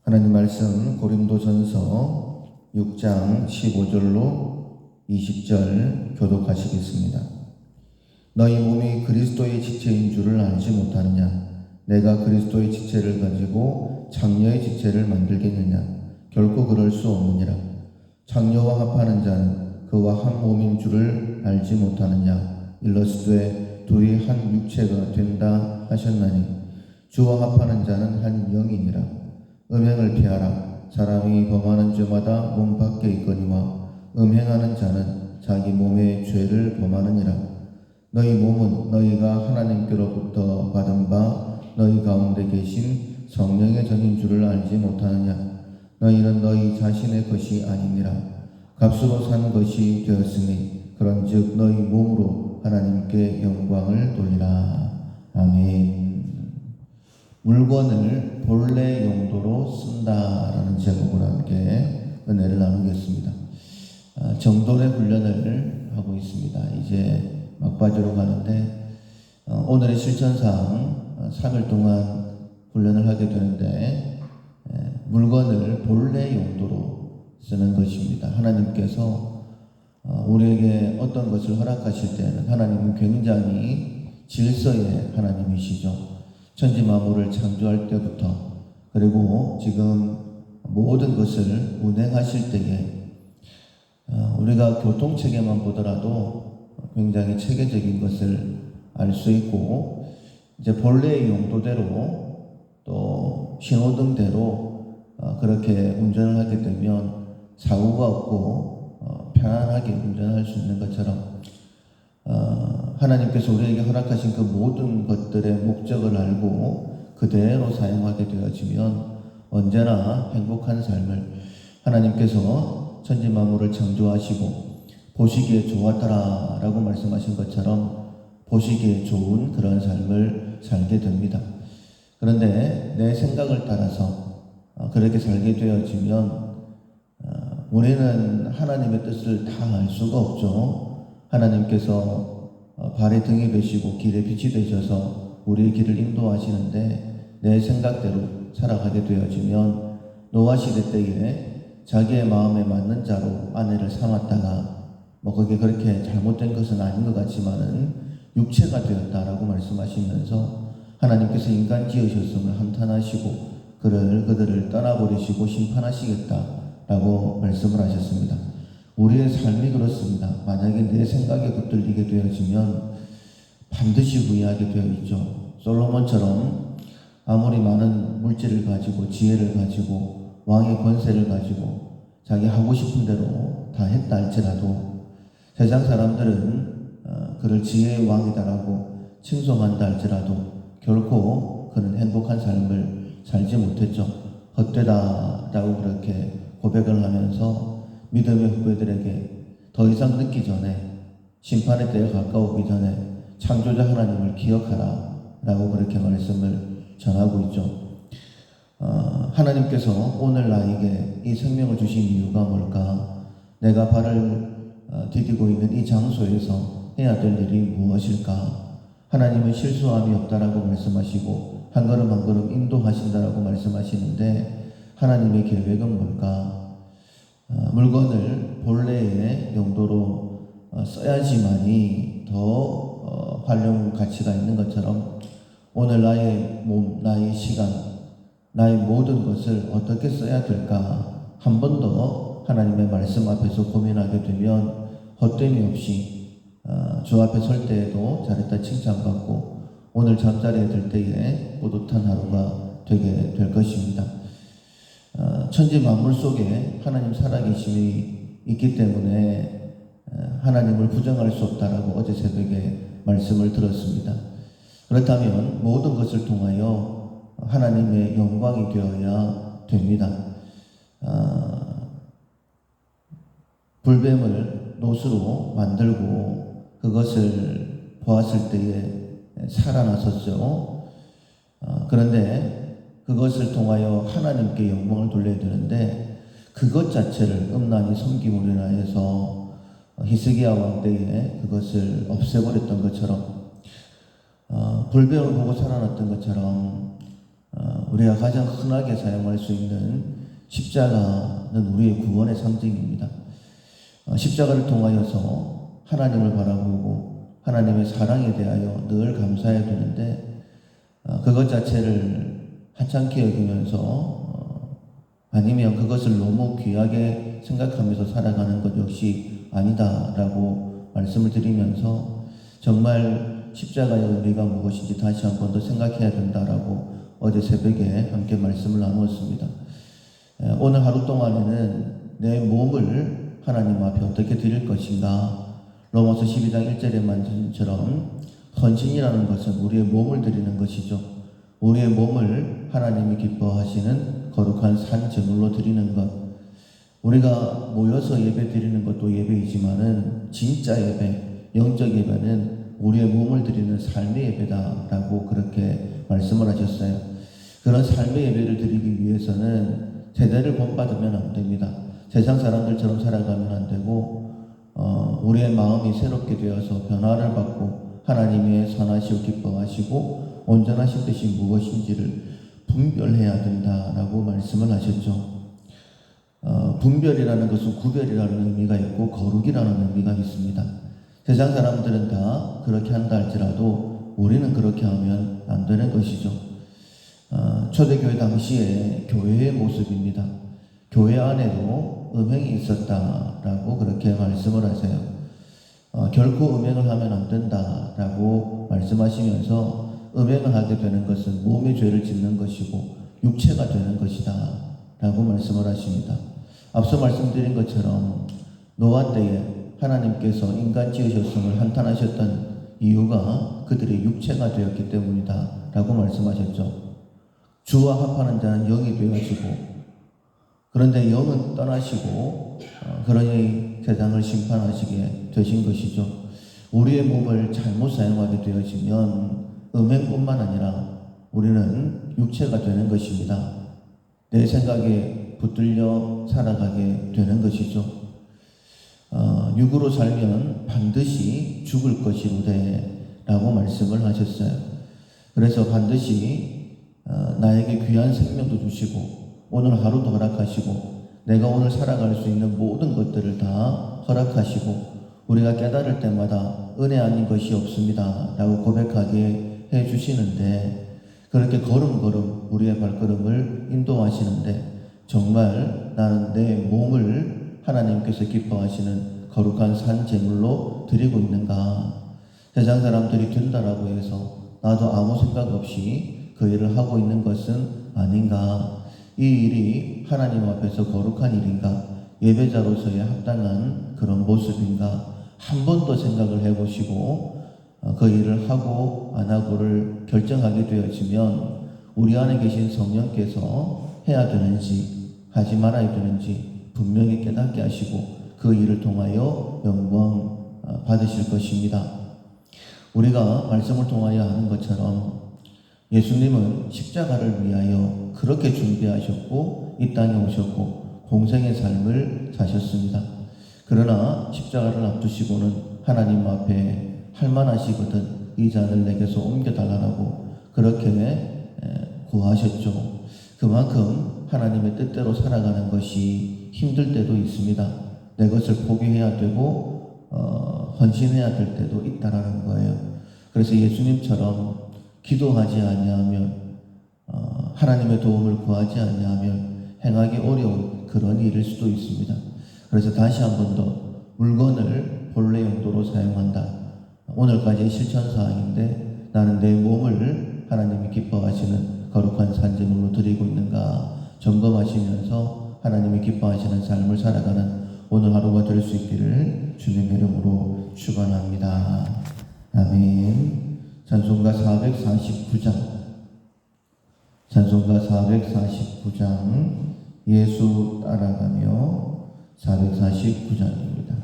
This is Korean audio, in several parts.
하나님 말씀 고린도전서 6장 15절로 20절 교독하시겠습니다. 너희 몸이 그리스도의 지체인 줄을 알지 못하느냐? 내가 그리스도의 지체를 가지고 장녀의 지체를 만들겠느냐? 결코 그럴 수 없느니라. 장녀와 합하는 자는 그와 한 몸인 줄을 알지 못하느냐? 일러스되 둘이 한 육체가 된다 하셨나니 주와 합하는 자는 한 영이니라. 음행을 피하라. 사람이 범하는 죄마다 몸 밖에 있거니와 음행하는 자는 자기 몸의 죄를 범하느니라. 너희 몸은 너희가 하나님께로부터 받은 바 너희 가운데 계신 성령의 전인 줄을 알지 못하느냐? 너희는 너희 자신의 것이 아니니라. 값으로 산 것이 되었으니 그런즉 너희 몸으로 하나님께 영광을 돌리라. 아멘. 물건을 본래 용도로 쓴다라는 제목으로 함께 은혜를 나누겠습니다. 정돈의 훈련을 하고 있습니다. 이제 막바지로 가는데 오늘의 실천상 3일 동안 훈련을 하게 되는데 물건을 본래 용도로 쓰는 것입니다. 하나님께서 우리에게 어떤 것을 허락하실 때는 하나님은 굉장히 질서의 하나님이시죠. 천지 만물을 창조할 때부터 그리고 지금 모든 것을 운행하실 때에 우리가 교통체계만 보더라도 굉장히 체계적인 것을 알 수 있고 이제 본래의 용도대로 또 신호등대로 그렇게 운전을 하게 되면 사고가 없고 편안하게 운전할 수 있는 것처럼 하나님께서 우리에게 허락하신 그 모든 것들의 목적을 알고 그대로 사용하게 되어지면 언제나 행복한 삶을 하나님께서 천지 만물을 창조하시고 보시기에 좋았더라라고 말씀하신 것처럼 보시기에 좋은 그런 삶을 살게 됩니다. 그런데 내 생각을 따라서 그렇게 살게 되어지면 우리는 하나님의 뜻을 다 알 수가 없죠. 하나님께서 발의 등이 되시고 길의 빛이 되셔서 우리의 길을 인도하시는데 내 생각대로 살아가게 되어지면 노아 시대 때에 자기의 마음에 맞는 자로 아내를 삼았다가 그게 그렇게 잘못된 것은 아닌 것 같지만은 육체가 되었다라고 말씀하시면서 하나님께서 인간 지으셨음을 한탄하시고 그들을 떠나버리시고 심판하시겠다라고 말씀을 하셨습니다. 우리의 삶이 그렇습니다. 만약에 내 생각에 붙들리게 되어지면 반드시 후회하게 되어 있죠. 솔로몬처럼 아무리 많은 물질을 가지고 지혜를 가지고 왕의 권세를 가지고 자기 하고 싶은 대로 다 했다 할지라도 세상 사람들은 그를 지혜의 왕이다라고 칭송한다 할지라도 결코 그는 행복한 삶을 살지 못했죠. 헛되다라고 그렇게 고백을 하면서 믿음의 후배들에게 더 이상 늦기 전에 심판의 때가 가까우기 전에 창조자 하나님을 기억하라 라고 그렇게 말씀을 전하고 있죠. 하나님께서 오늘 나에게 이 생명을 주신 이유가 뭘까? 내가 발을 디디고 있는 이 장소에서 해야 될 일이 무엇일까? 하나님은 실수함이 없다라고 말씀하시고 한 걸음 한 걸음 인도하신다라고 말씀하시는데 하나님의 계획은 뭘까? 물건을 본래의 용도로 써야지만이 더 활용 가치가 있는 것처럼 오늘 나의 몸, 나의 시간, 나의 모든 것을 어떻게 써야 될까 한 번 더 하나님의 말씀 앞에서 고민하게 되면 헛됨이 없이 주 앞에 설 때에도 잘했다 칭찬받고 오늘 잠자리에 들 때에 뿌듯한 하루가 되게 될 것입니다. 천지 만물 속에 하나님 살아계심이 있기 때문에 하나님을 부정할 수 없다라고 어제 새벽에 말씀을 들었습니다. 그렇다면 모든 것을 통하여 하나님의 영광이 되어야 됩니다. 불뱀을 노스로 만들고 그것을 보았을 때에 살아났었죠. 그런데 그것을 통하여 하나님께 영광을 돌려야 되는데 그것 자체를 음란히 섬김으로 인하여서 히스기야 왕 때에 그것을 없애버렸던 것처럼 불뱀을 보고 살아났던 것처럼 우리가 가장 흔하게 사용할 수 있는 십자가는 우리의 구원의 상징입니다. 십자가를 통하여서 하나님을 바라보고 하나님의 사랑에 대하여 늘 감사해야 되는데 그것 자체를 하찮게 여기면서 아니면 그것을 너무 귀하게 생각하면서 살아가는 것 역시 아니다라고 말씀을 드리면서 정말 십자가의 의미가 무엇인지 다시 한 번 더 생각해야 된다라고 어제 새벽에 함께 말씀을 나누었습니다. 오늘 하루 동안에는 내 몸을 하나님 앞에 어떻게 드릴 것인가. 로마서 12장 1절의 말씀처럼 헌신이라는 것은 우리의 몸을 드리는 것이죠. 우리의 몸을 하나님이 기뻐하시는 거룩한 산 제물로 드리는 것. 우리가 모여서 예배 드리는 것도 예배이지만은 진짜 예배, 영적 예배는 우리의 몸을 드리는 삶의 예배다라고 그렇게 말씀을 하셨어요. 그런 삶의 예배를 드리기 위해서는 세대를 본받으면 안 됩니다. 세상 사람들처럼 살아가면 안 되고 우리의 마음이 새롭게 되어서 변화를 받고 하나님의 선하시고 기뻐하시고 온전하신 뜻이 무엇인지를 분별해야 된다라고 말씀을 하셨죠. 분별이라는 것은 구별이라는 의미가 있고 거룩이라는 의미가 있습니다. 세상 사람들은 다 그렇게 한다 할지라도 우리는 그렇게 하면 안 되는 것이죠. 초대교회 당시에 교회의 모습입니다. 교회 안에도 음행이 있었다라고 그렇게 말씀을 하세요. 결코 음행을 하면 안 된다라고 말씀하시면서 음행을 하게 되는 것은 몸의 죄를 짓는 것이고 육체가 되는 것이다 라고 말씀을 하십니다. 앞서 말씀드린 것처럼 노아 때에 하나님께서 인간 지으셨음을 한탄하셨던 이유가 그들의 육체가 되었기 때문이다 라고 말씀하셨죠. 주와 합하는 자는 영이 되어지고, 그런데 영은 떠나시고 그러니 세상을 심판하시게 되신 것이죠. 우리의 몸을 잘못 사용하게 되어지면 음행뿐만 아니라 우리는 육체가 되는 것입니다. 내 생각에 붙들려 살아가게 되는 것이죠. 육으로 살면 반드시 죽을 것이로되 라고 말씀을 하셨어요. 그래서 반드시 나에게 귀한 생명도 주시고 오늘 하루도 허락하시고 내가 오늘 살아갈 수 있는 모든 것들을 다 허락하시고 우리가 깨달을 때마다 은혜 아닌 것이 없습니다 라고 고백하게 해주시는데, 그렇게 걸음걸음 우리의 발걸음을 인도하시는데 정말 나는 내 몸을 하나님께서 기뻐하시는 거룩한 산 제물로 드리고 있는가. 세상 사람들이 된다라고 해서 나도 아무 생각 없이 그 일을 하고 있는 것은 아닌가. 이 일이 하나님 앞에서 거룩한 일인가, 예배자로서의 합당한 그런 모습인가, 한 번 더 생각을 해보시고 그 일을 하고 안 하고를 결정하게 되어지면 우리 안에 계신 성령께서 해야 되는지 하지 말아야 되는지 분명히 깨닫게 하시고 그 일을 통하여 영광 받으실 것입니다. 우리가 말씀을 통하여 하는 것처럼 예수님은 십자가를 위하여 그렇게 준비하셨고 이 땅에 오셨고 공생의 삶을 사셨습니다. 그러나 십자가를 앞두시고는 하나님 앞에 할만하시거든 이 잔을 내게서 옮겨달라고 그렇게 구하셨죠. 그만큼 하나님의 뜻대로 살아가는 것이 힘들 때도 있습니다. 내 것을 포기해야 되고 헌신해야 될 때도 있다라는 거예요. 그래서 예수님처럼 기도하지 아니하면 하나님의 도움을 구하지 아니하면 행하기 어려운 그런 일일 수도 있습니다. 그래서 다시 한 번 더 물건을 본래 용도로 사용한다. 오늘까지의 실천사항인데 나는 내 몸을 하나님이 기뻐하시는 거룩한 산제물로 드리고 있는가 점검하시면서 하나님이 기뻐하시는 삶을 살아가는 오늘 하루가 될 수 있기를 주님의 이름으로 축원합니다. 아멘. 찬송가 449장, 찬송가 449장 예수 따라가며 449장입니다.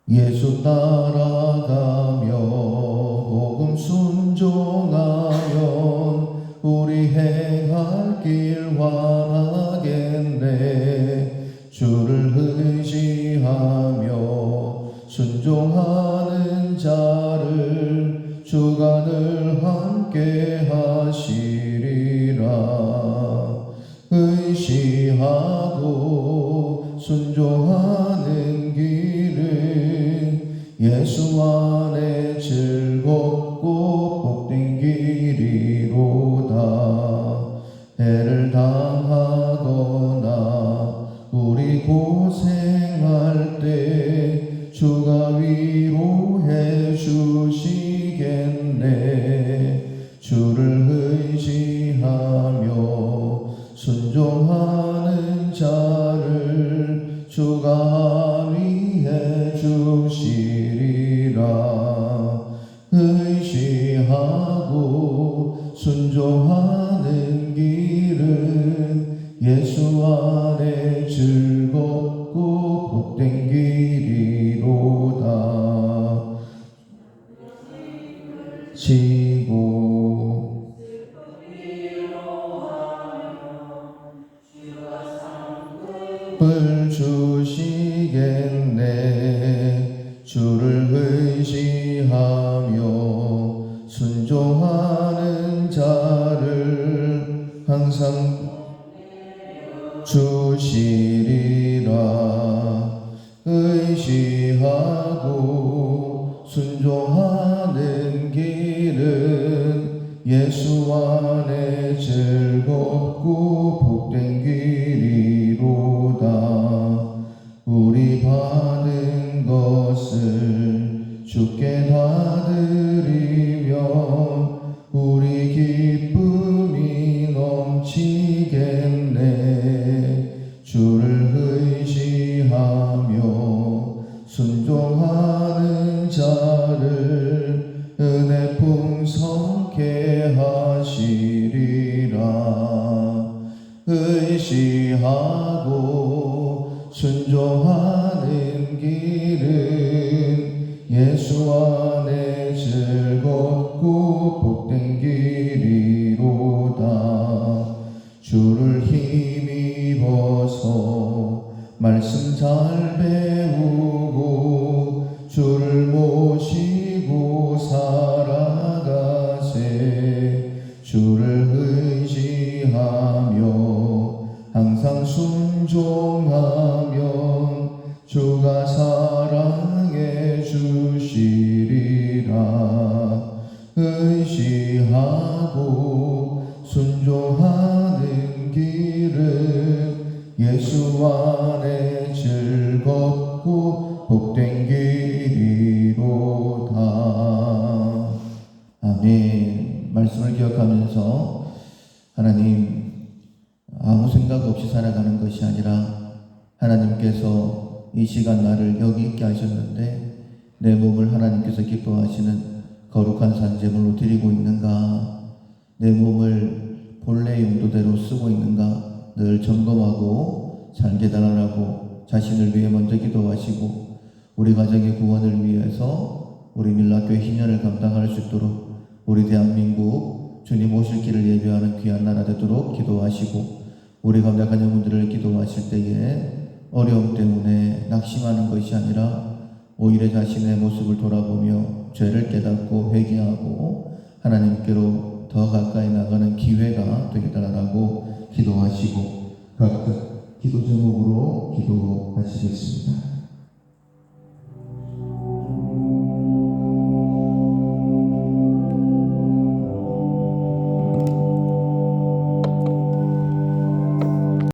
예수 따라가며 복음 순종하면 우리 행할 길 환하겠네. 주를 의지하며 순종하는 자를 주가 늘 함께 하시 순종하는 자를 주가 위해 주시리라. 의지하고 순종하는 길은 예수 안에 즐겁고 복된 길이로다. 지고 을 주시겠네. 주를 의지하며 순종하는 자를 항상 주시리라. 의지하고 순종하는 길은 예수 안에 즐겁고 복된 길이로다. 우리 받은 것을 주께 다 드리면 우리 기쁨이 넘치겠네. 주를 의지하며 순종하는 자를 은혜 풍성케 하시리라. 의지하고 순종하는 길은 예수 안에 즐겁고 복된 길이로다. 주를 힘입어서 말씀 잘 배우고 주를 모시고 살아가세. 주를 의지하며 항상 순종하면 주가 사랑해 주시리라. 의지하고 순종하는 길은 예수 안에 즐겁고 복된 길이로다. 아멘. 말씀을 기억하면서 하나님, 아무 생각 없이 살아가는 것이 아니라 하나님께서 이 시간 나를 여기 있게 하셨는데 내 몸을 하나님께서 기뻐하시는 거룩한 산제물로 드리고 있는가, 내 몸을 본래 용도대로 쓰고 있는가 늘 점검하고 살게 달라고 자신을 위해 먼저 기도하시고 우리 가정의 구원을 위해서 우리 밀라교회 희년을 감당할 수 있도록 우리 대한민국 주님 오실 길을 예배하는 귀한 나라 되도록 기도하시고 우리 가운데 가정분들을 기도하실 때에 어려움 때문에 낙심하는 것이 아니라 오히려 자신의 모습을 돌아보며 죄를 깨닫고 회개하고 하나님께로 더 가까이 나가는 기회가 되게 달라고 기도하시고 각각 기도 제목으로 기도하시겠습니다.